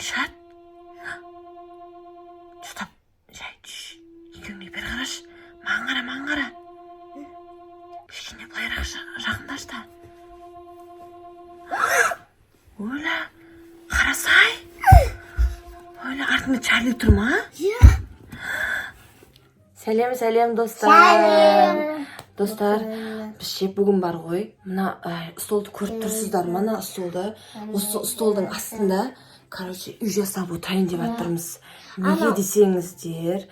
Ayşat. Stop. Екеуіңе бері қарашы. Маған қара. Кішкене былайырақ жақындаш та. Ойла, қарасай. Ойла, артында Чарли тұр ма? Сәлем, достар. Сәлем. Достар, бізде бүгін бар ғой. Мына столды көріп тұрсыздар ма? Мына столды. Осы столдың астында, үй жасап отырайын деп жатырмыз. Неге десеңіздер,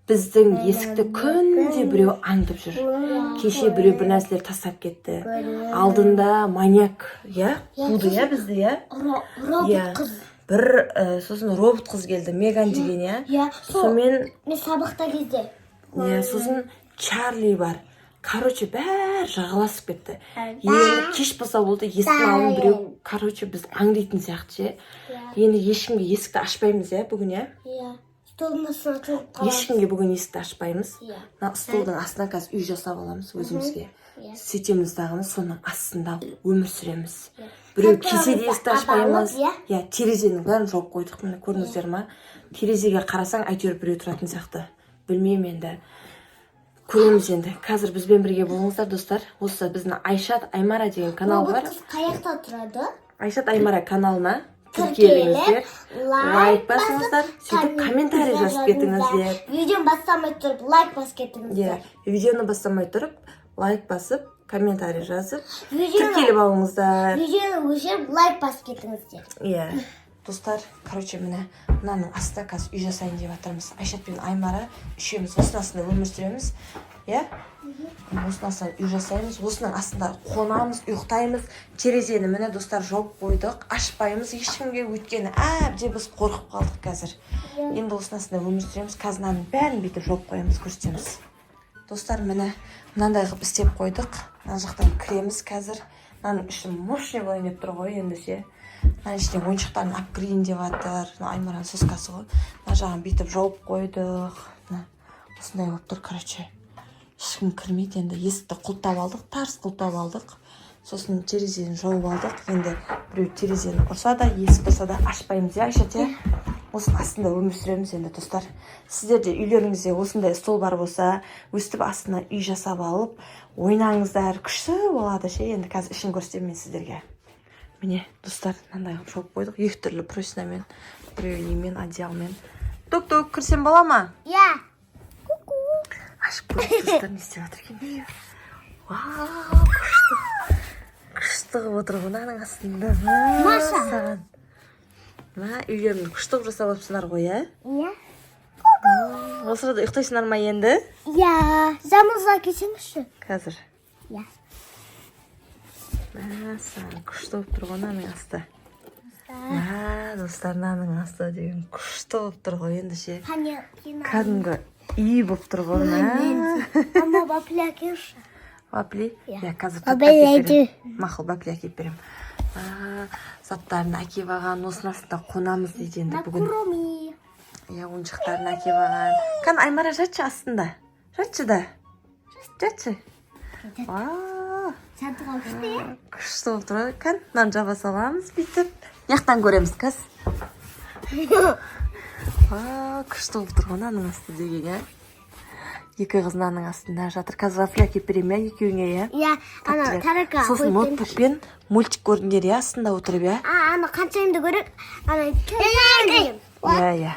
біздің есікті күнде біреу аңдып жүр. Кеше біреу бір нәрселер тастап кетті. Алдында маньяк, қуды, бізді, робот қыз. Сосын робот қыз келді, Меган деген, Мен сабақта кезде. Сосын Чарли бар. Бәрі жағаласып кетті. Енді кеш болса болды, есіктің алдын біреу, біз аңдайтын сияқты. Енді ешкімге есікті ашпаймыз, бүгін, Столдың астына тұрып қаламыз. Ешкімге бүгін есікті ашпаймыз. Столдың астына қазір үй жасап аламыз өзімізге. Сөйтеміз дағымыз, соның астында өмір сүреміз. Біреу келсе де есікті ашпаймыз. Терезенің бәрін жауып қойдық, міне көрдіңіздер ма? Терезеге қарасаң, әйтеуір біреу тұратын сияқты. Білмеймін енді. Көреміз енді. Қазір бізбен бірге болыңыздар, достар. Осы біздің Айшат Аймара деген канал бар. Робот қыз қаяқта тұрады? Айшат Аймара каналына тіркеліңіздер, лайк басыңыздар, сөйтіп комментарий жазып кетіңіздер. Видеоны бастамай тұрып, лайк басып кетіңіздер. Видеоны бастамай тұрып, лайк басып, комментарий жазып, тіркеліп алыңыздар. Видеоны өшіріп, лайк басып кетіңіздер. Достар, міне, мынаның астында қазір үй жасайын деп жатырмыз. Айшат пен Аймара үшеуміз осының астында өмір сүреміз. Осының астында үй жасаймыз, осының астында қонамыз, ұйықтаймыз. Терезені міне достар жауып қойдық, ашпаймыз ешкімге, өйткені әбде біз қорқып қалдық қазір. Енді осының астында өмір сүреміз, қазір мынаның бәрін бүйтіп жауып қоямыз, көрсетеміз. Достар, міне мынандай қылып істеп қойдық. Мына жақтан кіреміз қазір. Мынаның іші мощный болайын деп тұр ғой, ендіше. Мына ішіне ойыншықтарын алып кірейін деп жатыр. Аймараның соскасы ғой. Мына жағын бүйтіп жауып қойдық. Осындай болып тұр, ешкім кірмейді. Енді есікті құлттап алдық, тарс құлттап алдық. Сосын терезені жауып алдық. Енді біреу терезені ұрса да, есік тұрса да ашпаймыз, Айшат, Осының астында өмір сүреміз енді, достар. Сіздерде үйлеріңізде осындай стол бар болса, өстіп астына үй жасап алып, ойнаңыздар, күшті болады, Енді қазір ішін көрсетемін мен сіздерге. Міне, достар, мынандай қылып жауып қойдық. Екі түрлі просинамен, біреу немен, одеялмен. Тук-тук, кірсем бола ма? Ашып көріп, достар, не істеп жатыр екен? Вау, күшті қылып отыр мынаның астында. Маша. Үйлерін күшті қылып жасап алыпсыңдар ғой, Осы сырада ұйықтайсыңдар ма енді? Замызға кетсеңізші. Қазір. Күшті болып тұр ғой мынаның асты. Достар, мынаның асты деген күшті болып тұр ғой, ендіше. Кәдімгі үй болып тұр ғой. Ама бапли әкелші. Бапли? Қазір таттап берем. Мақыл, бапли әкеп берем. Заттарын әкеп аған, осының астында қонамыз дейді енді бүгін. Макроми. Ойыншықтарын әкеп аған. Аймара жатшы астында. Жатшы да. Жатшы. Сәнтіға күшті, Күшті болып тұр. Мынаны жаба саламыз, бүйтіп. Яқтан көреміз, Күшті болып тұр ғой мынаның асты деген, Екі қыз мынаның астында жатыр. Қазір вафля әкеп берем, екеуіңе, тарaka. Сосын ноутбукпен мультик көрдіңдер, астында отырып, Ана қаншайымды көріп,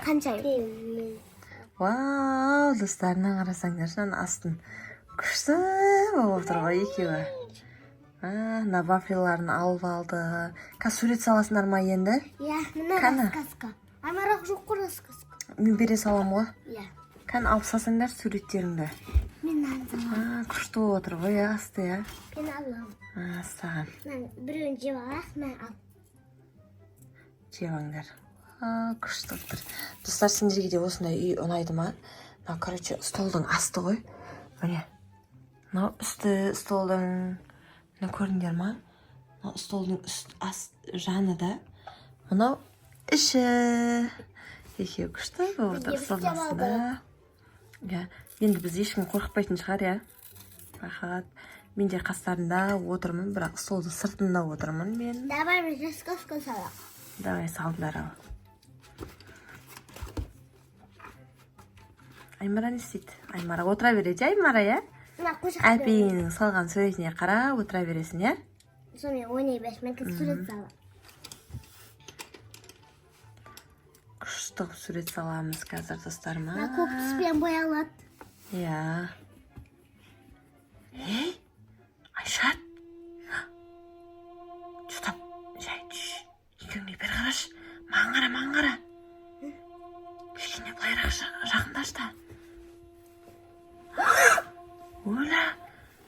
қаншайым. Вау, достарына қарасаңдар, мынаның астын. Күшті болып тұр ғой екеуі. Мына вафляларын алып алды. Қазір сурет саласыңдар ма енді? Мына раскраска. Аймарақ жоқ қой раскраска. Мен бере салам ғой? Алып салсаңдар суреттеріңді. Мен алам. Күшті болып отыр ғой, асты, Мен алам. Саған. Біреуін жеп алақ, мен ал. Жеп алыңдар. Күшті болып тұр. Достар, сендерге де осындай үй ұнайды ма? Столдың асты ғой. Міне. Үсті столдың... Көрдіңдер ма? Столдың жаны да. Мынау іші. Екеу күшті болып тұр столдың астында. Енді біз ешкім қорқытпайтын шығар, Рахат. Мен де қастарында отырмын, бірақ столдың сыртында отырмын мен. Давай біз раскраска салақ. Давай салдылар ал. Аймара не істейді? Аймара отыра береді, Аймара, иә? Мына қошақ. Әлпейінің салған суретіне қарап отыра бересің, иә? Сонымен ойнай берші, мен қазір сурет салам. Күшті сурет саламыз қазір, достарыма. Мына көк түспен боялады. Иә. Ей, Айшат. Жұтап, жай түш. Екеуіңе бір қараш. Маған қара. Кішкене былайырақ жақындаш та. Ойла,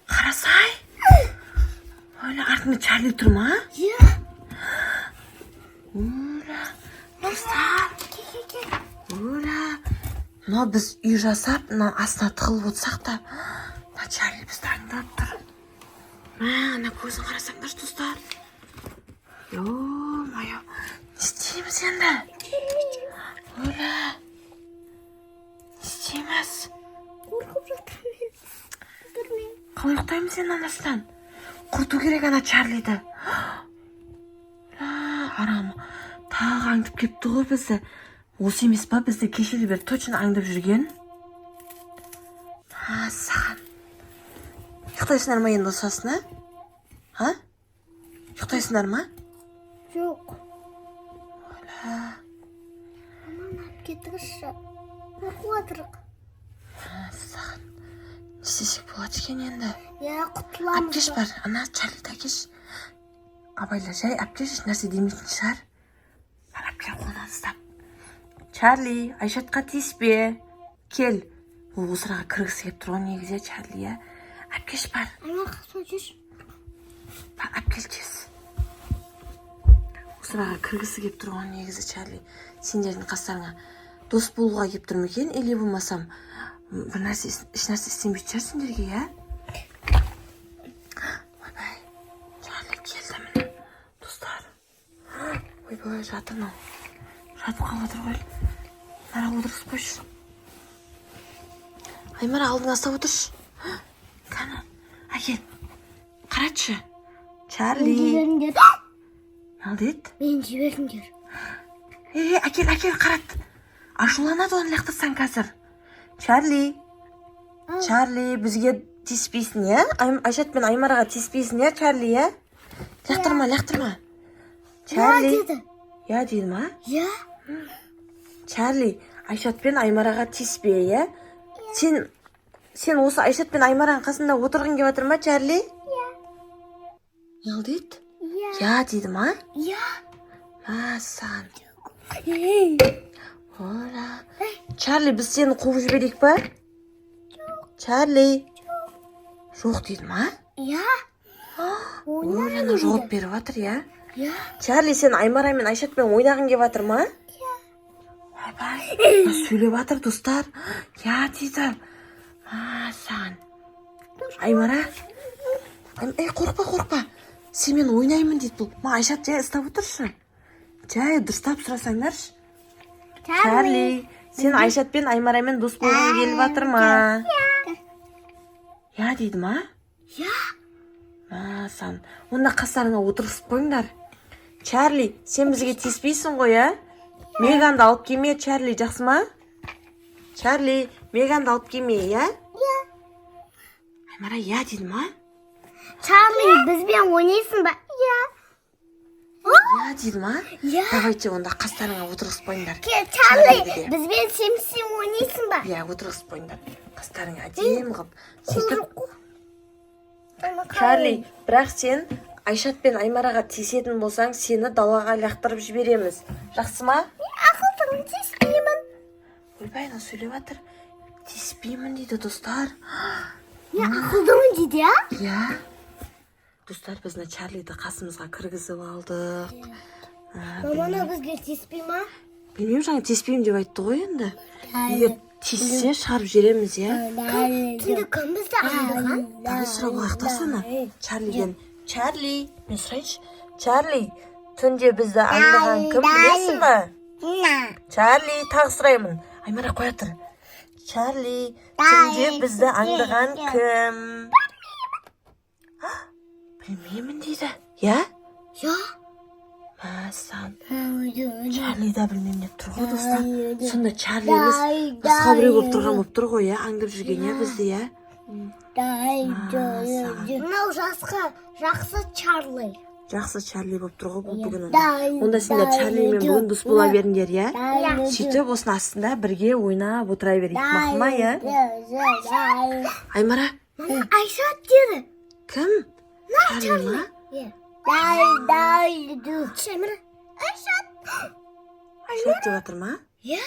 қарасай. Ойла, артында Чарли тұр ма? Иә. Ойла, достар. Ойла. Мына біз үй жасап, мына астына тығылып отырсақ та, мына Чарли бізді аңдап тұр. Ана көзін қарасаңдар, достар. Йо-майо, не істейміз енді? Ойла. Не істейміз? Қорқып жатырмын мен. Тұрмын. Қалай ұйықтаймыз енді анасынан? Құрту керек ана Чарлиді. Арам, тағы аңдып кепті ғой бізді. Осы емес па бізді кешелі бері точно аңдып жүрген? Саған. Ұйықтайсыңдар ма енді осасына? Ұйықтайсыңдар ма? Жоқ. Маман алып кетіңізші. Қорқып жатырық. Саған. Не істесек болады екен енді? Иә, құтыламыз. Әпкеш бар, ана Чарлиді әкеш. Абайла, жай әпкеш нәрсе демейтін шығар. Бар әпке қолынан ұстап. Чарли, Айшатқа тиіспе. Кел. Ол осыраға кіргісі кеп тұр негізі, Чарли, иә. Әпкеш бар. Аймақ қасу жүр. Бар, әпкел жез. Осыраға кіргісі кеп тұр негізі, Чарли. Сендердің қастарыңа дос болуға кеп тұр ма екен? Или болмасам, бір нәрсе, еш нәрсе істемейтін шығар сендерге, иә? Ойбай, Чарли келді міне, достар. Ойбай, жатыр мынау. Жатып қалып отыр ғой. Аймара отырғызып қойшы. Аймара алдыңа ұстап отыршы. Қане, әкел. Қаратшы. Чарли. Мен жіберіңдер. Алдет. Мен жіберіңдер. Әкел, қарат. Ашуланады оны лақтырсаң қазір. Чарли. Чарли, бізге тиіспейсің, иә? Айшат пен Аймараға тиіспейсің, иә, Чарли, иә? Лақтырма. Чарли. Я деді. Я дейді ма? Я? Чарли, Айшат пен Аймараға тиіспе, иә? Сен осы Айшат пен Аймараның қасында отырғың кеп жатыр ма, Чарли? Я. Алдет? Я. Я дейді ма? Я. Масан. Ола. Чарли, біз сені қуып жіберейік па? Чарли. Жоқ дейді ма? Я. Оляны жауап беріп жатыр, иә? Я. Чарли, сен Аймара мен Айшатпен ойнағың кеп жатыр ма? Ойбай, сөйлеп жатыр, достар. Я дейді. Масан. Аймара. Қорқпа. Семен ойнаймын дейді бұл. Айшат жай ұстап отыршы. Жай дұрыстап сұрасаңдаршы. Чарли, сен Айшат пен Аймарамен дос болғың келіп жатыр ма? Я дейді ма? Я. Масан. Онда қастарыңа отырғызып қойыңдар. Чарли, сен бізге тиіспейсің ғой, ә? Меганды алып келме, Чарли, жақсы ма? Чарли, Меганды алып келме, иә? Я. Аймара, я дейді ма? Чарли, бізбен ойнайсың ба? Я. Я дейді ма? Я. Давайте онда қастарыңа отырғызып қойыңдар. Чарли, бізбен сен ойнайсың ба? Я, отырғызып қойыңдар. Қастарыңа әдем қылып. Сөйтіп, Чарли. Чарли, бірақ сен Айшат пен Аймараға тиісетін болсаң, сені далаға лақтырып жібереміз. Жақсы ма? Ақылдымын, тиіспеймін. Ойбай, ана сөйлеп жатыр. Тиіспеймін дейді, достар. Я ақылдымын дейді, я? Я. Достар, біз Чарлиді қасымызға кіргізіп алдық. Мамана бізге тиіспей ма? Білмеймін, жаңа тиіспеймін деп айтты ғой енді. Егер тиіссе шығарып жібереміз, иә? Түнде кім бізді аңдыған? Тағы сұрап лақтырсана. Чарлиден. Чарли, мен сұрайыншы. Чарли, түнде бізді аңдыған кім білесің ба? Чарли, тағы сұраймын. Аймара қоя тұр. Чарли, түнде бізді аңдыған кім? Білмеймін дейді. Я? Я. Мәссаған. Чарли. Чарли да білмеймін деп тұр ғой достар. Сонда Чарли емес басқа біреу болып тұрған болып тұр ғой, иә, аңдып жүрген, иә, бізді, иә. Мынау жақсы Чарли. Жақсы Чарли болып тұр ғой бұл бүгін. Онда сендер Чарлимен бүгін дос бола беріңдер, иә. Сөйтіп осының астында бірге ойнап отыра берейік, мақұл ма, иә? Аймара, Айшат деді. кім? Чарли ма? Айшат. Айшат деп жатыр ма? Иә.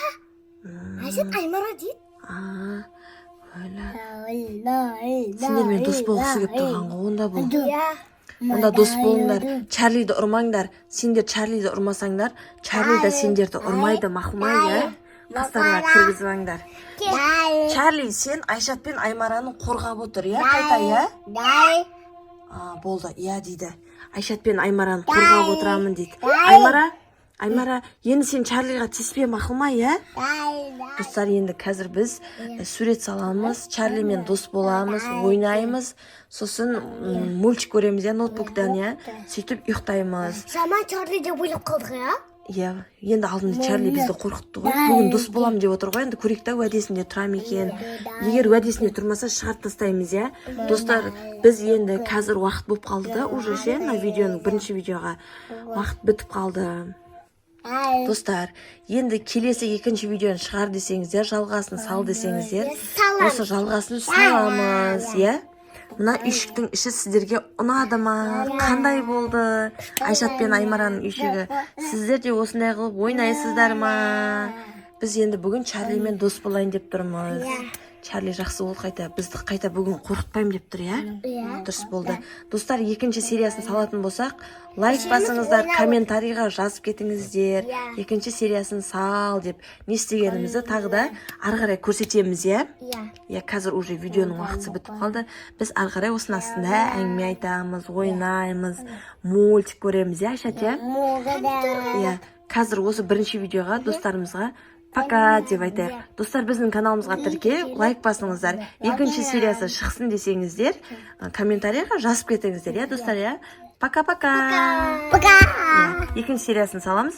Айшат Аймара дейді. Өлі. Сендермен дос болғысы кеп тұрған ғой, онда бұл. Иә. Онда дос болыңдар, Чарлиді ұрмаңдар. Сендер Чарлиді ұрмасаңдар, Чарли да сендерді ұрмайды, мақұл ма, иә? Қастарына кіргізбаңдар. Чарли, сен Айшат пен Аймараны қорғап отыр, иә? Қайта, иә? Болды, иә дейді. Айшат пен Аймараны қорғап отырамын дейді. Аймара, енді сен Чарлиға тиіспе, мақұл ма, иә? Достар, енді қазір біз сурет саламыз, Чарлимен дос боламыз, ойнаймыз, сосын мультик көреміз, иә, ноутбуктан, иә? Сөйтіп ұйықтаймыз. Жаман Чарли деп ойлап қалдық, иә? Иә, енді алдында Чарли бізді қорқытты ғой. Бүгін дос болам деп отыр ғой, енді көрейік та уәдесінде тұрам екен. Егер уәдесінде тұрмаса шығарып тастаймыз, иә. Достар, біз енді қазір уақыт болып қалды да, уже ше, мына видеоның бірінші видеоға уақыт бітіп қалды. Достар, енді келесі екінші видеоны шығар десеңіздер, жалғасын сал десеңіздер, осы жалғасын саламыз, иә? Мына үйшіктің іші сіздерге ұнады ма? Қандай болды? Айшат пен Аймараның үйшігі. Сіздер де осындай қылып ойнайсыздар ма? Біз енді бүгін Чарлимен дос болайын деп тұрмыз. Чарли жақсы ол қайта, бізді қайта бүгін қорқытпаймын деп тұр, иә? Дұрыс болды. Достар, екінші сериясын салатын болсақ, лайк басыңыздар, комментарийға жазып кетіңіздер. Екінші сериясын сал деп не істегенімізді тағы да ары қарай көрсетеміз, иә? Иә, қазір уже видеоның уақытысы бітіп қалды. Біз ары қарай осының астында әңгіме айтамыз, ойнаймыз, мультик көреміз, иә, Айшат, иә? Иә, қазір осы бірінші видеоға достарымызға пока деп айтайық. Достар, біздің каналымызға тіркеліп, лайк басыңыздар. Екінші сериясы шықсын десеңіздер, комментарийға жазып кетіңіздер, иә, достар, иә? Пока-пока. Пока. Екінші сериясын саламыз.